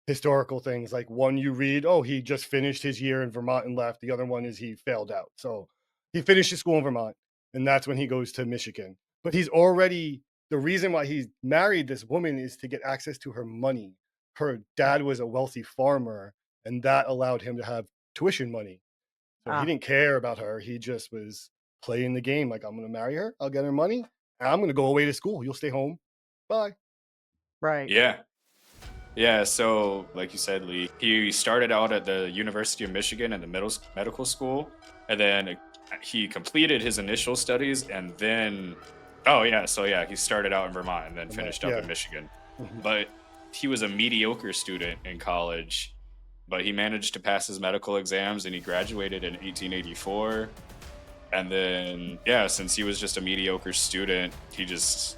historical things. Like one you read, oh, he just finished his year in Vermont and left. The other one is he failed out. So he finished his school in Vermont, and that's when he goes to Michigan. But he's already the reason why he's married this woman is to get access to her money. Her dad was a wealthy farmer, and that allowed him to have tuition money. So he Ah, didn't care about her. He just was playing the game. Like, I'm going to marry her. I'll get her money. And I'm going to go away to school. You'll stay home. Bye. right. Yeah. Yeah, so like you said, Lee, he started out at the University of Michigan in the medical school, and then he completed his initial studies, and then, oh yeah, so yeah, he started out in Vermont and then Vermont. finished up Yeah. in Michigan. Mhm. But he was a mediocre student in college, but he managed to pass his medical exams and he graduated in 1884. And then, yeah, since he was just a mediocre student, he just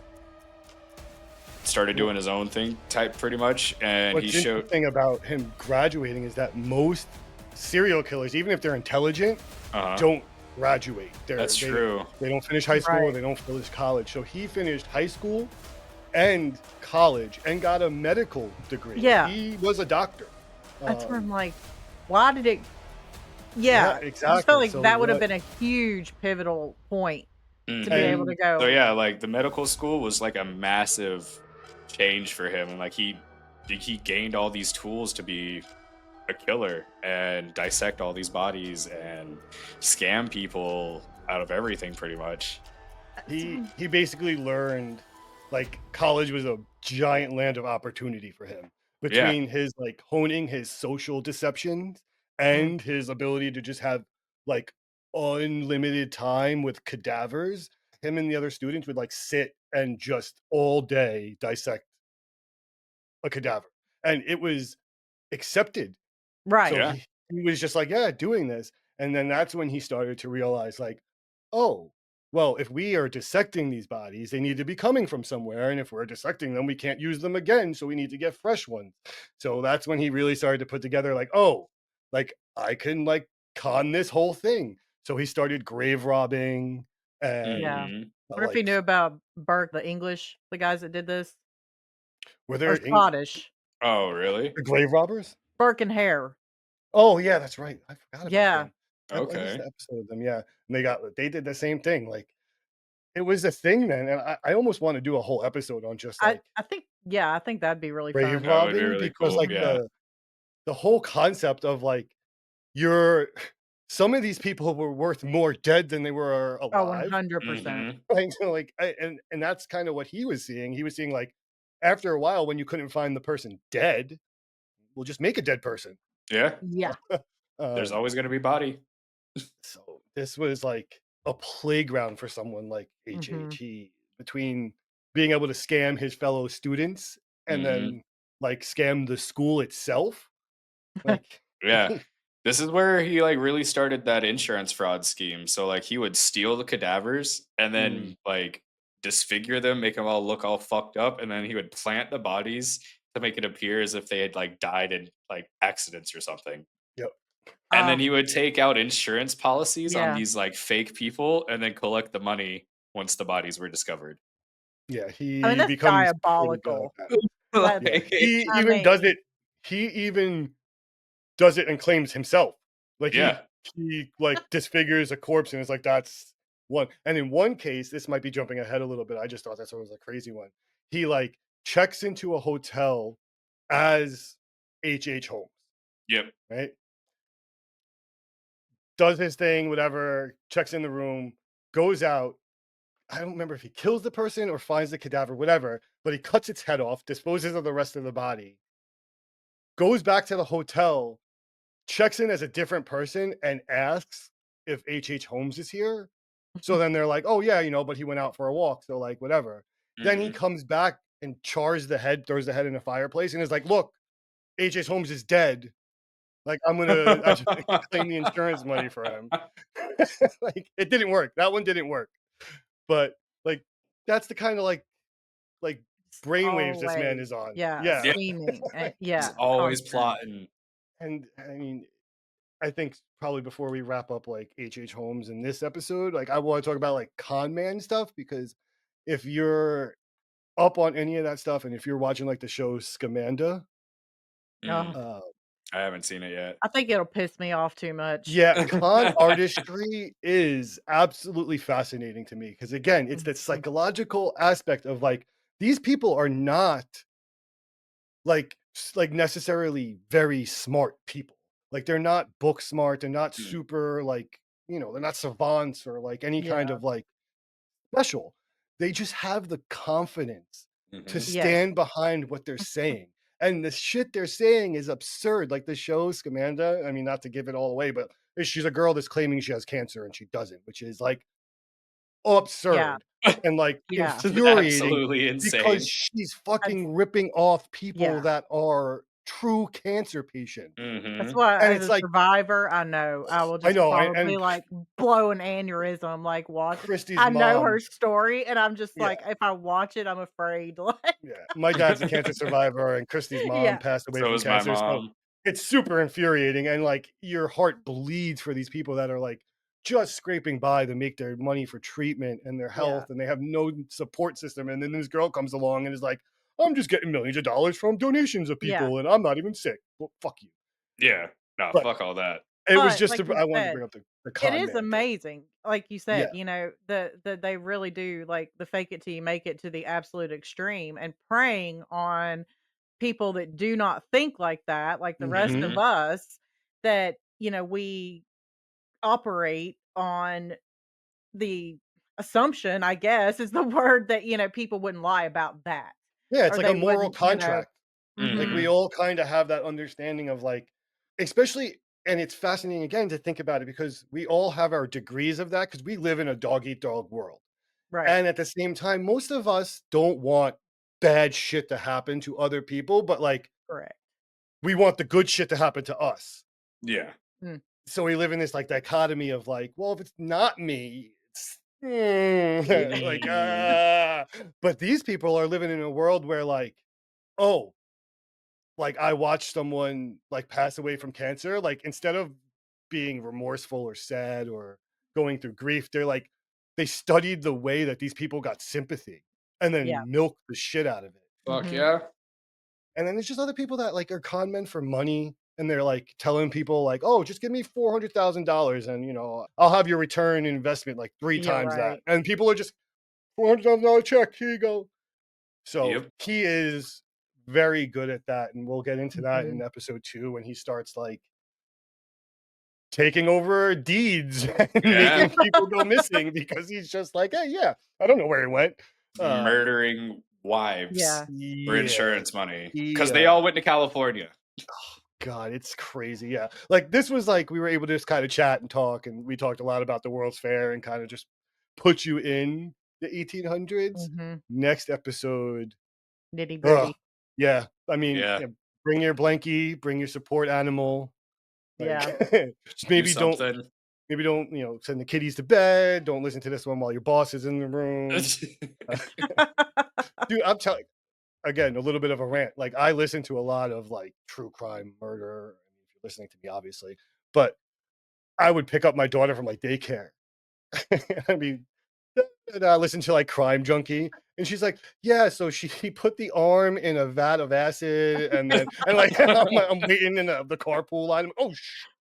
started doing his own thing type pretty much, and he What's showed. interesting about him graduating is that most serial killers, even if they're intelligent, Uh-huh. don't graduate. That's They true. they don't finish high school or Right. they don't finish college. So he finished high school and college and got a medical degree. Like Yeah, he was a doctor. that's where I'm Um, like, why did it yeah, yeah, I just felt exactly. like So that would have what? been a huge pivotal point to be able Mhm. to And So go, yeah, like the medical school was like a massive change for him, and like he gained all these tools to be a killer and dissect all these bodies and scam people out of everything pretty much. so he basically learned like college was a giant land of opportunity for him Yeah. between his like honing his social deceptions mm, and his ability to just have like unlimited time with cadavers. Him and the other students would like sit and just all day dissect a cadaver, and it was accepted. So right. Yeah. he was just like, "Yeah, doing this." And then that's when he started to realize like, "Oh, well, if we are dissecting these bodies, they need to be coming from somewhere, and if we're dissecting them, we can't use them again, so we need to get fresh ones." So that's when he really started to put together like, "Oh, like I can like con this whole thing." So he started grave robbing and Yeah. Hmm. What if he like knew about Burke, the English, the guys that did this? were Or there Scottish? Oh, really? the grave robbers? Burke and Hare. Oh yeah, that's right. I forgot about Yeah. them. I missed Okay. the episode of them. Yeah, and they did the same thing. Like it was a thing then, and I almost want to do a whole episode on just I like I think yeah, I think that'd be really grave fun. That would be robbing really because cool. like Yeah. the whole concept of like you're some of these people were worth more dead than they were Oh, alive. 100%. Mhm. Like, so like and that's kind of what he was seeing. He was seeing like after a while when you couldn't find the person dead, we'll just make a dead person. Yeah. Yeah. There's Uh, always gonna be body. so this was like a playground for someone like HH. Mhm. He between being able to scam his fellow students and Mhm. then like scam the school itself. Like Yeah. This is where he, like, really started that insurance fraud scheme. So, like, he would steal the cadavers and mm, then, like, disfigure them, make them all look all fucked up, and then he would plant the bodies to make it appear as if they had, like, died in, like, accidents or something. yep. And then Ah, he would take out insurance policies on yeah. these, like, fake people and then collect the money once the bodies were discovered. Yeah, I mean, he that's becomes pretty good at diabolical. that. That Yeah, Like, he I even does mean, it he even does it and claims himself. Like, yeah. he, like, disfigures a corpse and it's like, "That's one." And in one case, this might be jumping ahead a little bit, I just thought that was a crazy one. He, like, checks into a hotel as H. Holmes, Yep. right? Does his thing, whatever, checks in the room, goes out. I don't remember if he kills the person or finds the cadaver, whatever, but he cuts its head off, disposes of the rest of the body, goes back to the hotel, checks in as a different person, and asks if Holmes is here. So then they're like, "Oh yeah, but he went out for a walk, so like whatever." Then he Mhm. comes back and chars the head, throws the head in a fireplace, and is like, "Look, Holmes is dead. Like I just claim the insurance money for him." Like it didn't work. That one didn't work. But like that's the kind of like brainwaves this man always, is on. yeah, Yeah. Yeah. scheming, and He's yeah, always constant. plotting. And I mean, I think probably before we wrap up like Holmes in this episode, like I want to talk about like con man stuff because if you're up on any of that stuff and if you're watching like the show Scamanda, Mm. Oh, uh I haven't seen it yet. I think it'll piss me off too much. yeah, con artistry is absolutely fascinating to me because again, it's that Mhm. psychological aspect of like these people are not like necessarily very smart people. Like they're not book smart, they're not Mm. super like, they're not savants or like any kind Yeah, of like special. They just have the confidence to Mhm. yes, stand behind what they're saying. And the shit they're saying is absurd. Like the show Scamanda, I mean, not to give it all away, but she's a girl that's claiming she has cancer and she doesn't, which is like yeah, absurd and like yeah, This is infuriating absolutely because insane. she's that's fucking ripping off people yeah. that are true cancer patients. That's Mhm. why And as it's a like, survivor, I know I will I just know, probably, and like, blow an aneurysm, like, watch Christy's I know her mom, story, and I'm just yeah, like, if I watch it, I'm afraid, like yeah. My dad's a cancer survivor, and Christy's mom yeah, passed away So from is my cancer. So mom. it's super infuriating, and like your heart bleeds for these people that are like just scraping by to make their money for treatment and their yeah, health, and they have no support system. And then this girl comes along and is like, "I'm just getting millions of dollars from donations of yeah, people, and I'm not even sick." Well, fuck you. Yeah. No, But fuck all that. it was but just like you I wanted to said, bring up the it con is man thing. amazing, like you Yeah. said, they really do, like, the fake it till you make it to the absolute extreme, and preying on people that do not think like that, like the rest of Mhm. Mhm. us, that, we operate on the assumption, I guess, is the word that, people wouldn't lie about that, Yeah, it's or like a they moral wouldn't, contract. Like we Mhm. mhm, all kind of have that understanding of like, especially, and it's fascinating again to think about it because we all have our degrees of that because we live in a dog eat dog world. right, And at the same time, most of us don't want bad shit to happen to other people, but like correct. we want the good shit to happen to us. Yeah. Mm, So we live in this like dichotomy of like, well, if it's not me, it's like Mm. but these people are living in a world where like, oh, like I watched someone like pass away from cancer, like instead of being remorseful or sad or going through grief, they're like they studied the way that these people got sympathy and yeah, then milked the shit out of it. Fuck mhm, yeah. And then there's just other people that like are con men for money and they're like telling people like, "Oh, just give me $400,000 and I'll have your return investment like 3 yeah, times that." right, And people are just $400,000 check. Here you go. So Yep. he is very good at that, and we'll get into that in Mhm. episode 2 when he starts like taking over deeds and Yeah. making people go missing because he's just like, hey, yeah, I don't know where he went. Murdering wives Yeah. for Yeah, insurance money because they yeah. all went to California. God, it's crazy. Yeah. Like this was like we were able to just kind of chat and talk, and we talked a lot about the World's Fair and kind of just put you in the 1800s. Mhm. Next episode. Nitty Ugh, gritty. yeah. I mean, Yeah. yeah, bring your blankie, bring your support animal. Like Yeah. just Do maybe don't something. send the kiddies to bed. Don't listen to this one while your boss is in the room. Dude, I'm telling again, a little bit of a rant. Like I listen to a lot of like true crime, murder. I mean, if you're listening to me, obviously, but I would pick up my daughter from like daycare. I mean, and I listen to like Crime Junkie, and she's like, "Yeah, so he put the arm in a vat of acid, and then and like I'm waiting in the carpool line. Oh,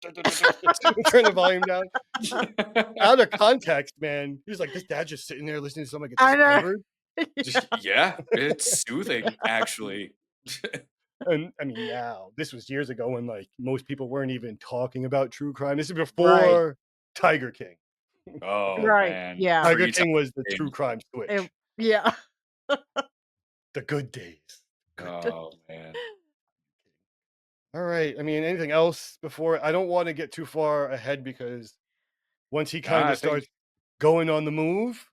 turn the volume down. Out of context, man. He's like, this dad just sitting there listening to someone get I know. dismembered. Yeah, it's soothing, actually. And I mean, now this was years ago when like most people weren't even talking about true crime. This is Right. before Tiger King. Oh, Right. man. Yeah. Tiger Free King was the time. true crime switch. Yeah. The good days. Oh, man. All right. I mean, anything else before? I don't want to get too far ahead because once he kind I of starts think going on the move,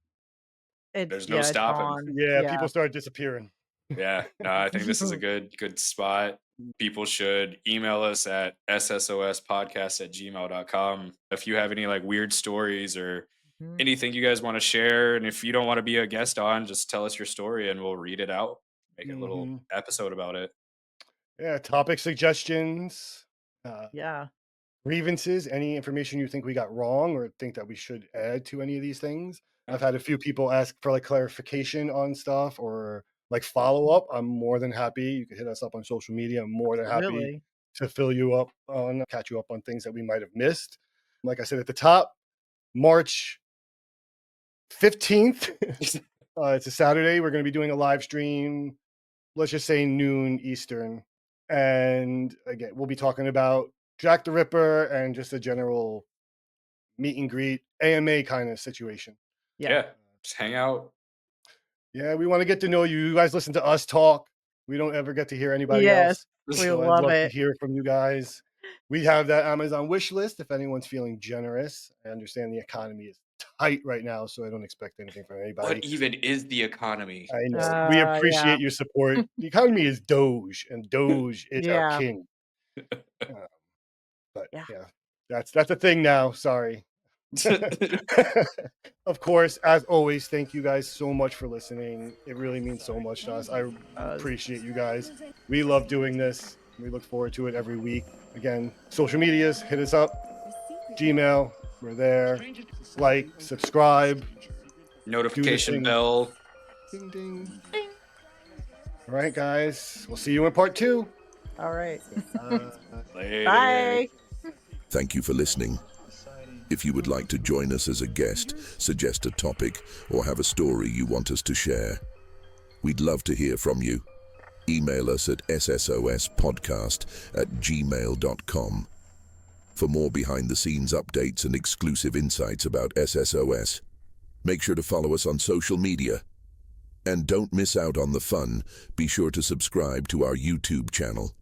there's no It's stopping. on. yeah, Yeah. people start disappearing. Yeah, no, I think this is a good spot. People should email us at SSOSpodcast@gmail.com if you have any like weird stories or Mhm. anything you guys want to share. And if you don't want to be a guest on, just tell us your story and we'll read it out, make a little Mhm. episode about it. Yeah, topic suggestions, uh, Yeah. grievances, any information you think we got wrong or think that we should add to any of these things. I've had a few people ask for like clarification on stuff or like follow up. I'm more than happy. You can hit us up on social media. I'm more than happy Absolutely. to fill you up on, catch you up on things that we might have missed. Like I said at the top, March 15th. It's a Saturday. We're going to be doing a live stream. Let's just say noon Eastern. And again, we'll be talking about Jack the Ripper and just a general meet and greet AMA kind of situation. Yeah. Yeah, just hang out. Yeah, we want to get to know you. You guys listen to us talk. We don't ever get to hear anybody Yes. else. We So I'd love love to it. hear from you guys. We have that Amazon wish list if anyone's feeling generous. I understand the economy is tight right now, so I don't expect anything from anybody. What even is the economy? I know. We Yeah. appreciate your support. The economy is Doge, and Doge is our Yeah. king. But Yeah. yeah, that's a thing now. Sorry. Of course, as always, thank you guys so much for listening. It really means so much to us. I appreciate you guys. We love doing this. We look forward to it every week. Again, social medias, hit us up. Gmail, we're there. Like, subscribe, Notification thing. bell. ding ding. All right, guys. We'll see you in part 2. All right. Later. Bye. Thank you for listening. If you would like to join us as a guest, suggest a topic, or have a story you want us to share, we'd love to hear from you. Email us at SSOSpodcast@gmail.com. For more behind-the-scenes updates and exclusive insights about SSOS, make sure to follow us on social media. And don't miss out on the fun. Be sure to subscribe to our YouTube channel.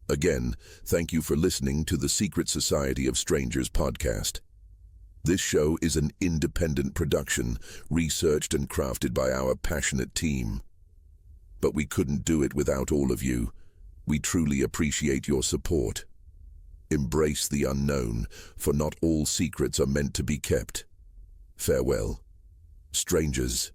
Again, thank you for listening to the Secret Society of Strangers podcast. This show is an independent production, researched and crafted by our passionate team. But we couldn't do it without all of you. We truly appreciate your support. Embrace the unknown, for not all secrets are meant to be kept. Farewell, strangers.